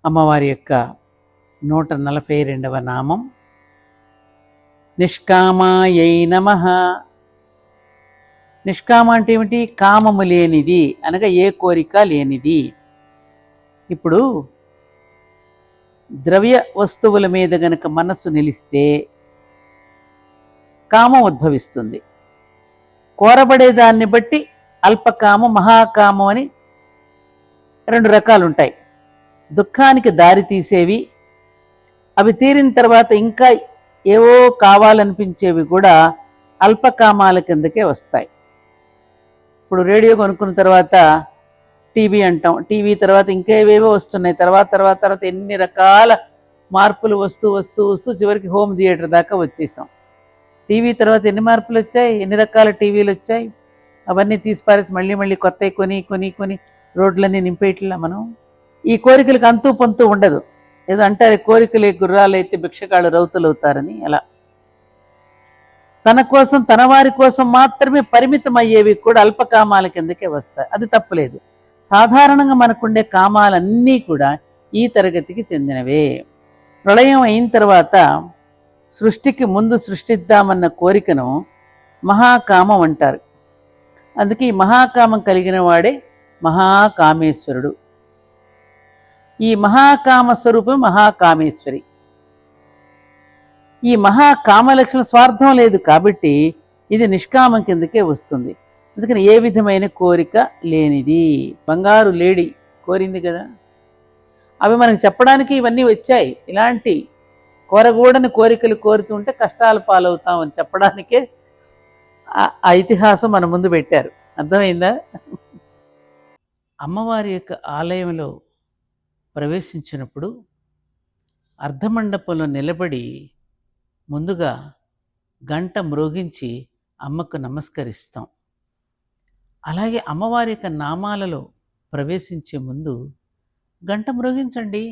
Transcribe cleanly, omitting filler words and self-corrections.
అమ్మవారి యొక్క 142వ నామం నిష్కామాయై నమః. నిష్కామ అంటే ఏమిటి? కామము లేనిది అనగా ఏ కోరిక లేనిది. ఇప్పుడు ద్రవ్య వస్తువుల మీద గనక మనస్సు నిలిస్తే కామం ఉద్భవిస్తుంది. కోరబడేదాన్ని బట్టి అల్పకామం, మహాకామం అని 2 రకాలు ఉంటాయి. దుఃఖానికి దారి తీసేవి, అవి తీరిన తర్వాత ఇంకా ఏవో కావాలనిపించేవి కూడా అల్పకామాల కిందకే వస్తాయి. ఇప్పుడు రేడియో కొనుక్కున్న తర్వాత టీవీ అంటాం, టీవీ తర్వాత ఇంకేవేవో వస్తున్నాయి, తర్వాత ఎన్ని రకాల మార్పులు వస్తూ చివరికి హోమ్ థియేటర్ దాకా వచ్చేసాం. టీవీ తర్వాత ఎన్ని మార్పులు వచ్చాయి, ఎన్ని రకాల టీవీలు వచ్చాయి. అవన్నీ తీసిపారేసి మళ్ళీ కొత్తవి కొని రోడ్లన్నీ నింపేయట్లా మనం. ఈ కోరికలకు అంతూ పొంతూ ఉండదు. ఏదో అంటారు, కోరికలే గుర్రాలైతే భిక్షకాళ్ళు రౌతులు అవుతారని. అలా తన కోసం, తన వారి కోసం మాత్రమే పరిమితం అయ్యేవి కూడా అల్పకామాల కిందకే వస్తాయి. అది తప్పులేదు. సాధారణంగా మనకుండే కామాలన్నీ కూడా ఈ తరగతికి చెందినవే. ప్రళయం అయిన తర్వాత సృష్టికి ముందు సృష్టిద్దామన్న కోరికను మహాకామం అంటారు. అందుకే ఈ మహాకామం కలిగిన వాడే మహాకామేశ్వరుడు. ఈ మహాకామ స్వరూపం మహాకామేశ్వరి. ఈ మహాకామ లక్షణ స్వార్థం లేదు కాబట్టి ఇది నిష్కామం కిందకే వస్తుంది. అందుకని ఏ విధమైన కోరిక లేనిది. బంగారు లేడి కోరింది కదా, అవి మనకు చెప్పడానికి ఇవన్నీ వచ్చాయి. ఇలాంటి కోరగూడని కోరికలు కోరుతుంటే కష్టాలు పాలవుతామని చెప్పడానికే ఆ ఇతిహాసం మన ముందు పెట్టారు. అర్థమైందా? అమ్మవారి యొక్క ఆలయంలో ప్రవేశించినప్పుడు అర్ధమండపంలో నిలబడి ముందుగా గంట మ్రోగించి అమ్మకు నమస్కరిస్తాం. అలాగే అమ్మవారి యొక్క నామాలలో ప్రవేశించే ముందు గంట మ్రోగించండి.